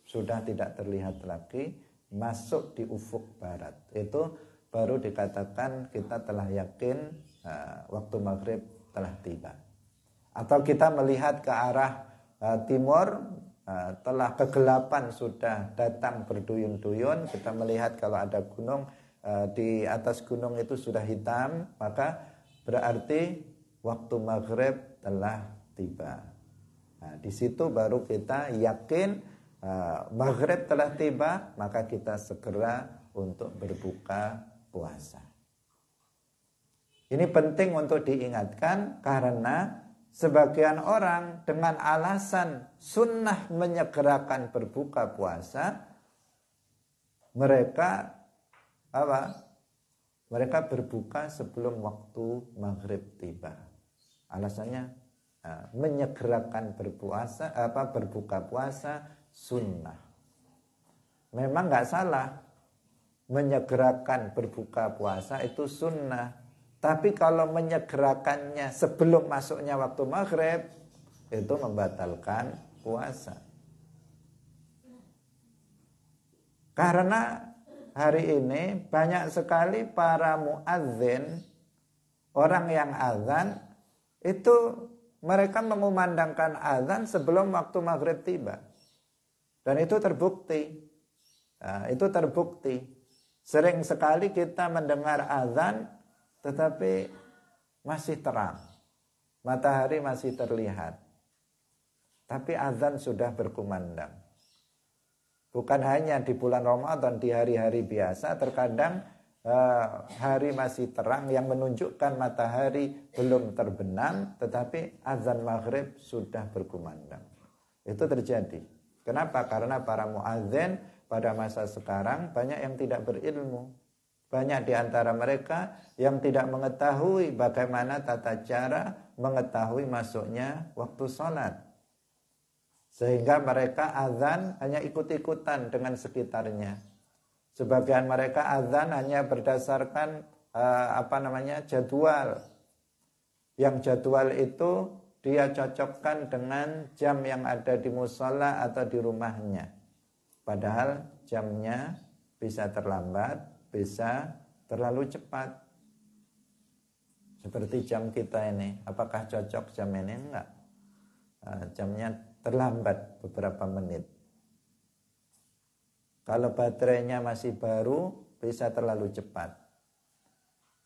sudah tidak terlihat lagi, masuk di ufuk barat. Itu baru dikatakan kita telah yakin waktu maghrib telah tiba. Atau kita melihat ke arah timur, telah kegelapan sudah datang berduyun-duyun, kita melihat kalau ada gunung, di atas gunung itu sudah hitam, maka berarti waktu maghrib telah tiba. Nah, di situ baru kita yakin maghrib telah tiba, maka kita segera untuk berbuka puasa. Ini penting untuk diingatkan karena sebagian orang dengan alasan sunnah menyegerakan berbuka puasa, mereka berbuka sebelum waktu maghrib tiba. Alasannya menyegerakan berbuka puasa sunnah. Memang nggak salah, menyegerakan berbuka puasa itu sunnah. Tapi kalau menyegerakannya sebelum masuknya waktu maghrib, itu membatalkan puasa. Karena hari ini banyak sekali para muadzin, orang yang azan, itu mereka mengumandangkan azan sebelum waktu maghrib tiba. Dan itu terbukti. Nah, itu terbukti. Sering sekali kita mendengar azan, tetapi masih terang. Matahari masih terlihat. Tapi azan sudah berkumandang. Bukan hanya di bulan Ramadan, di hari-hari biasa terkadang hari masih terang yang menunjukkan matahari belum terbenam, tetapi azan maghrib sudah berkumandang. Itu terjadi. Kenapa? Karena para muadzin pada masa sekarang banyak yang tidak berilmu. Banyak di antara mereka yang tidak mengetahui bagaimana tata cara mengetahui masuknya waktu sholat. Sehingga mereka azan hanya ikut-ikutan dengan sekitarnya. Sebagian mereka azan hanya berdasarkan jadwal. Yang jadwal itu dia cocokkan dengan jam yang ada di musola atau di rumahnya. Padahal jamnya bisa terlambat, bisa terlalu cepat. Seperti jam kita ini, apakah cocok jam ini? Enggak. Jamnya terlambat beberapa menit. Kalau baterainya masih baru, bisa terlalu cepat.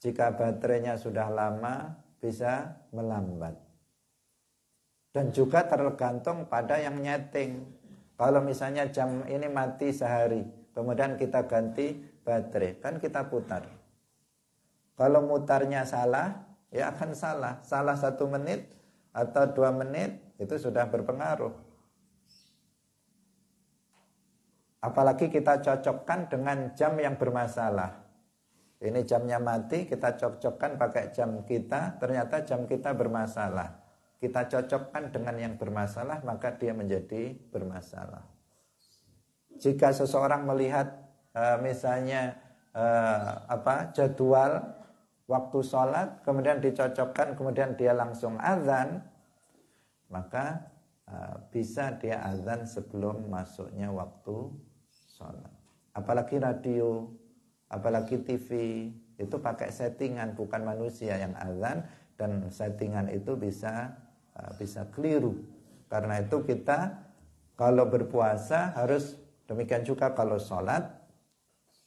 Jika baterainya sudah lama, bisa melambat. Dan juga tergantung pada yang nyeting. Kalau misalnya jam ini mati sehari, kemudian kita ganti baterai, kan kita putar. Kalau mutarnya salah, ya akan salah. Salah 1 menit atau 2 menit, itu sudah berpengaruh. Apalagi kita cocokkan dengan jam yang bermasalah. Ini jamnya mati, kita cocokkan pakai jam kita, ternyata jam kita bermasalah. Kita cocokkan dengan yang bermasalah, maka dia menjadi bermasalah. Jika seseorang melihat misalnya jadwal waktu sholat, kemudian dicocokkan, kemudian dia langsung azan, maka bisa dia azan sebelum masuknya waktu sholat. Apalagi radio, apalagi TV, itu pakai settingan, bukan manusia yang azan, dan settingan itu bisa keliru. Karena itu kita kalau berpuasa harus, demikian juga kalau sholat,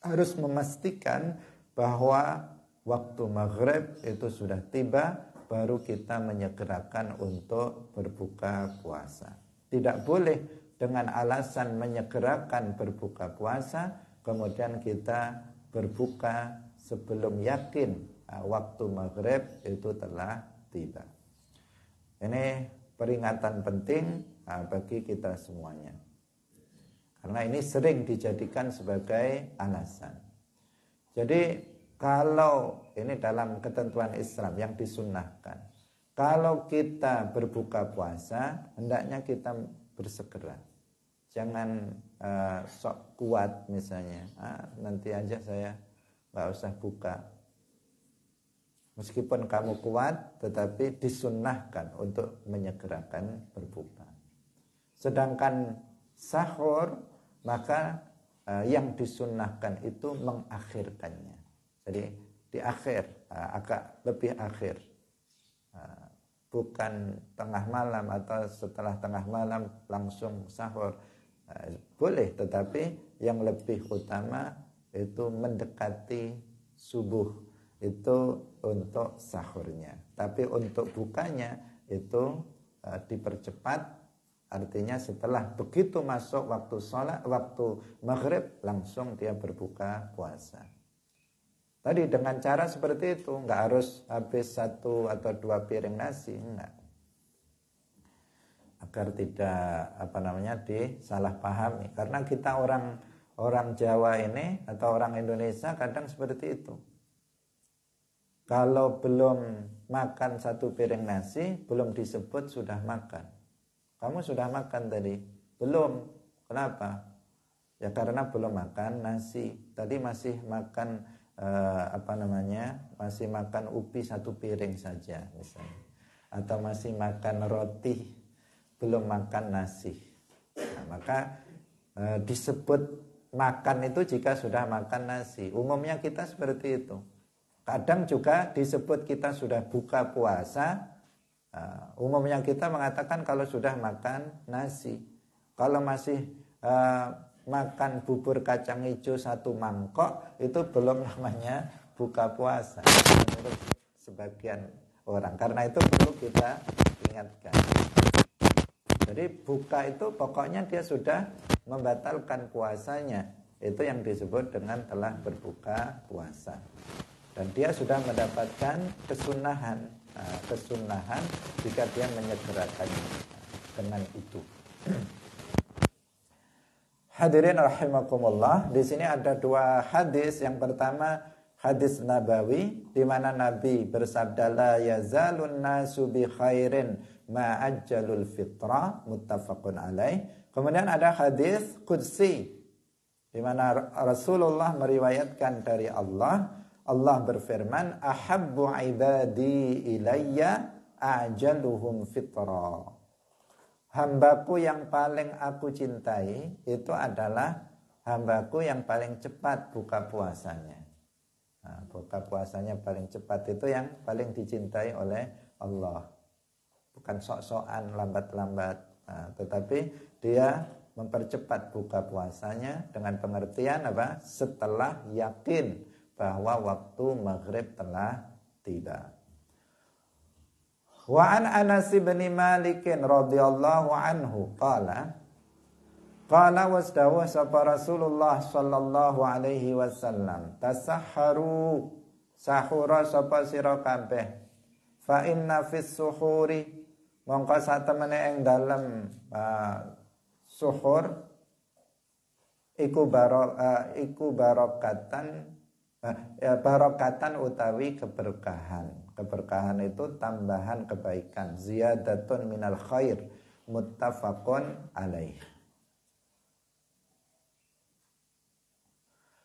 harus memastikan bahwa waktu maghrib itu sudah tiba, baru kita menyegerakan untuk berbuka puasa. Tidak boleh dengan alasan menyegerakan berbuka puasa, kemudian kita berbuka sebelum yakin waktu maghrib itu telah tiba. Ini peringatan penting bagi kita semuanya. Karena ini sering dijadikan sebagai alasan. Jadi kalau ini dalam ketentuan Islam yang disunnahkan, kalau kita berbuka puasa, hendaknya kita bersegera. Jangan sok kuat misalnya, nanti aja saya nggak usah buka. Meskipun kamu kuat, tetapi disunnahkan untuk menyegerakan berbuka. Sedangkan sahur, maka yang disunnahkan itu mengakhirkannya. Jadi di akhir, agak lebih akhir, bukan tengah malam atau setelah tengah malam langsung sahur. Boleh, tetapi yang lebih utama itu mendekati subuh, itu untuk sahurnya. Tapi untuk bukanya itu dipercepat, artinya setelah begitu masuk waktu sholat, waktu maghrib, langsung dia berbuka puasa. Tadi dengan cara seperti itu, nggak harus habis 1 atau 2 piring nasi, enggak. Agar tidak disalahpahami. Karena kita orang Jawa ini atau orang Indonesia kadang seperti itu. Kalau belum makan 1 piring nasi, belum disebut sudah makan. Kamu sudah makan tadi? Belum. Kenapa? Ya karena belum makan nasi. Tadi masih makan masih makan ubi 1 piring saja misalnya, atau masih makan roti, belum makan nasi. Nah, maka disebut makan itu jika sudah makan nasi. Umumnya kita seperti itu. Kadang juga disebut kita sudah buka puasa. Umumnya kita mengatakan kalau sudah makan nasi. Kalau masih makan bubur kacang hijau 1 mangkok, itu belum namanya buka puasa menurut sebagian orang. Karena itu perlu kita ingatkan. Jadi buka itu pokoknya dia sudah membatalkan puasanya. Itu yang disebut dengan telah berbuka puasa. Dan dia sudah mendapatkan kesunahan. Kesunahan jika dia menyegerakannya dengan itu. Hadirin rahimakumullah, di sini ada dua hadis. Yang pertama hadis Nabawi di mana Nabi bersabda la yazalun nasu bi khairin ma ajjalul fitra, muttafaqun alaih. Kemudian ada hadis qudsi di mana Rasulullah meriwayatkan dari Allah berfirman ahabbu ibadi ilayya ajaluhum fitra. Hambaku yang paling aku cintai itu adalah hambaku yang paling cepat buka puasanya. Nah, buka puasanya paling cepat itu yang paling dicintai oleh Allah. Bukan sok-sokan lambat-lambat, tetapi dia mempercepat buka puasanya dengan pengertian apa? Setelah yakin bahwa waktu maghrib telah tiba. Wa an Anas bin Malik radhiyallahu anhu qala wasdawa sapa Rasulullah sallallahu alaihi wasallam tasahharu sahura sapa sira kabeh fa inna fis suhuri mongko satemene ing dalem suhur iku barokatan utawi keberkahan. Keberkahan itu tambahan kebaikan, ziyadatun minal khair, muttafaqun alaih.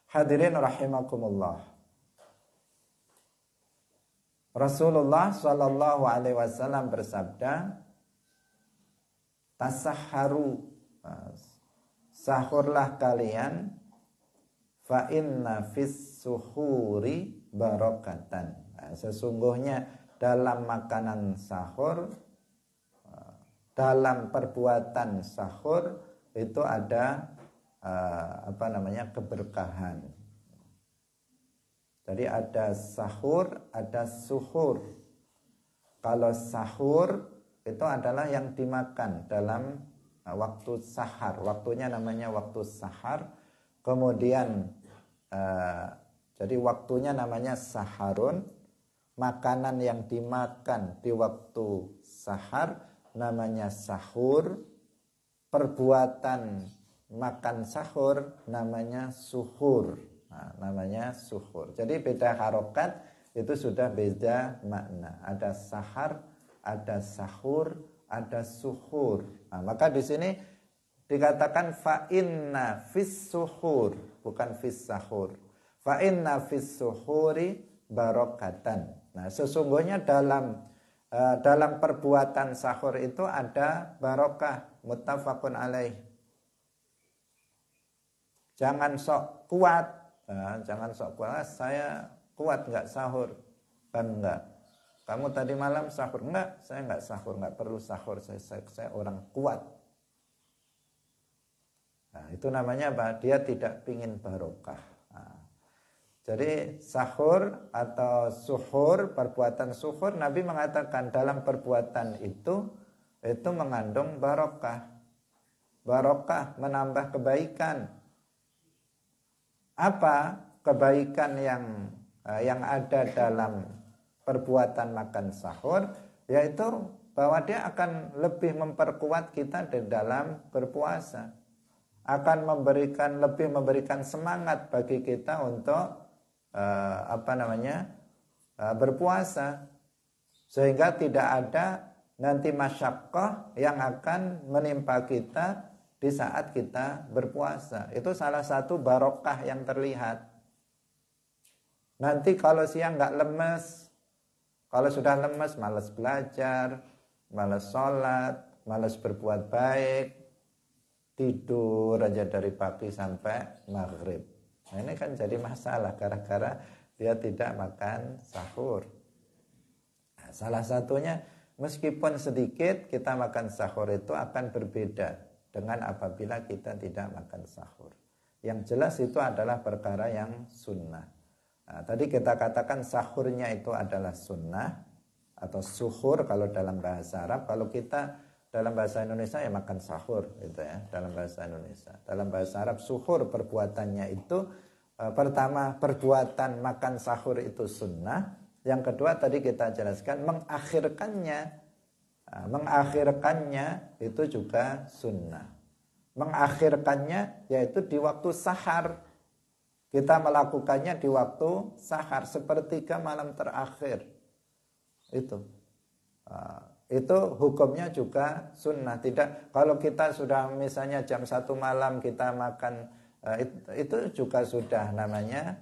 Hadirin rahimakumullah. Rasulullah sallallahu alaihi wasallam bersabda, tasahharu, sahurlah kalian, fa inna fis suhuri barokatan. Sesungguhnya dalam makanan sahur, dalam perbuatan sahur itu ada keberkahan. Jadi ada sahur, ada suhur. Kalau sahur itu adalah yang dimakan dalam waktu sahar. Waktunya namanya waktu sahar. Kemudian jadi waktunya namanya saharun. Makanan yang dimakan di waktu sahar namanya sahur. Perbuatan makan sahur namanya suhur. Namanya suhur. Jadi beda harokat, itu sudah beda makna. Ada sahar, ada sahur, ada suhur. Maka di sini dikatakan fa inna fis suhur, bukan fis sahur. Fa inna fis suhuri barokatan. Nah, sesungguhnya dalam perbuatan sahur itu ada barokah, muttafaqun alaih. Jangan sok kuat, saya kuat nggak sahur, kan enggak. Kamu tadi malam sahur, enggak, saya nggak sahur, nggak perlu sahur, saya orang kuat. Nah, itu namanya apa? Dia tidak pingin barokah. Jadi sahur atau suhur, perbuatan suhur, Nabi mengatakan dalam perbuatan itu mengandung barokah. Barokah menambah kebaikan. Apa kebaikan yang ada dalam perbuatan makan sahur? Yaitu bahwa dia akan lebih memperkuat kita di dalam berpuasa. Akan lebih memberikan semangat bagi kita untuk berpuasa, sehingga tidak ada nanti masyaqqah yang akan menimpa kita di saat kita berpuasa. Itu salah satu barokah yang terlihat. Nanti kalau siang nggak lemes, kalau sudah lemes malas belajar, malas sholat, malas berbuat baik, tidur aja dari pagi sampai maghrib. Nah, ini kan jadi masalah gara-gara dia tidak makan sahur. Nah, salah satunya meskipun sedikit kita makan sahur itu akan berbeda dengan apabila kita tidak makan sahur. Yang jelas itu adalah perkara yang sunnah. Nah, tadi kita katakan sahurnya itu adalah sunnah atau suhur kalau dalam bahasa Arab. Kalau kita dalam bahasa Indonesia ya makan sahur gitu ya, dalam bahasa Indonesia. Dalam bahasa Arab suhur perbuatannya itu pertama perbuatan makan sahur itu sunnah. Yang kedua tadi kita jelaskan mengakhirkannya itu juga sunnah. Mengakhirkannya yaitu di waktu sahar. Kita melakukannya di waktu sahar, sepertiga malam terakhir. Itu hukumnya juga sunnah. Tidak, kalau kita sudah misalnya jam 1 malam kita makan, itu juga sudah namanya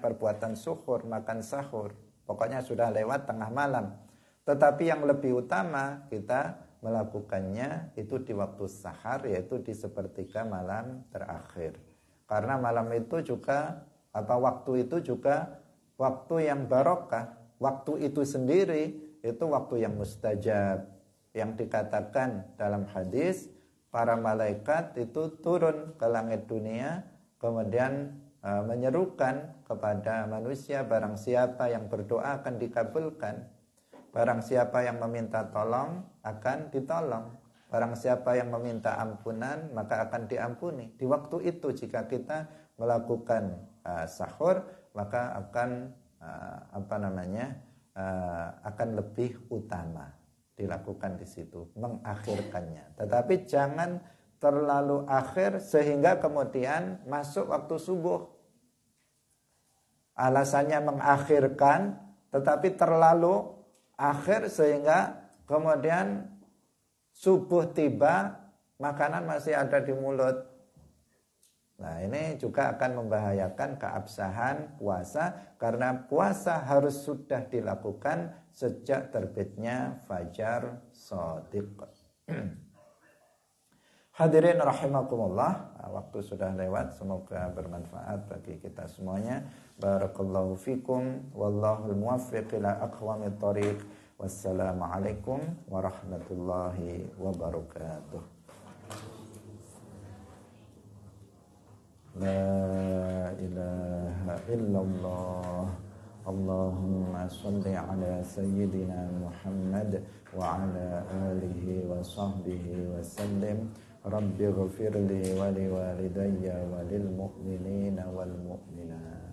perbuatan suhur, makan sahur. Pokoknya sudah lewat tengah malam. Tetapi yang lebih utama kita melakukannya itu di waktu sahar, yaitu di sepertiga malam terakhir. Karena malam itu juga waktu itu juga waktu yang barokah. Waktu itu sendiri itu waktu yang mustajab. Yang dikatakan dalam hadis, para malaikat itu turun ke langit dunia kemudian menyerukan kepada manusia, barang siapa yang berdoa akan dikabulkan. Barang siapa yang meminta tolong akan ditolong. Barang siapa yang meminta ampunan maka akan diampuni. Di waktu itu jika kita melakukan sahur maka akan akan lebih utama dilakukan di situ, mengakhirkannya. Tetapi jangan terlalu akhir sehingga kemudian masuk waktu subuh. Alasannya mengakhirkan, tetapi terlalu akhir sehingga kemudian subuh tiba, makanan masih ada di mulut. Nah, ini juga akan membahayakan keabsahan puasa, karena puasa harus sudah dilakukan sejak terbitnya fajar shadiq. Hadirin rahimakumullah, waktu sudah lewat, semoga bermanfaat bagi kita semuanya. Barakallahu fikum, wallahul muwaffiq ila aqwamit thoriq. Wassalamualaikum warahmatullahi wabarakatuh. La ilaha illallah. Allahumma salli ala sayyidina Muhammad wa ala alihi wa sahbihi wa sallim. Rabbi ghafirli wa liwalidayya wa lil mu'minina wal mu'minat.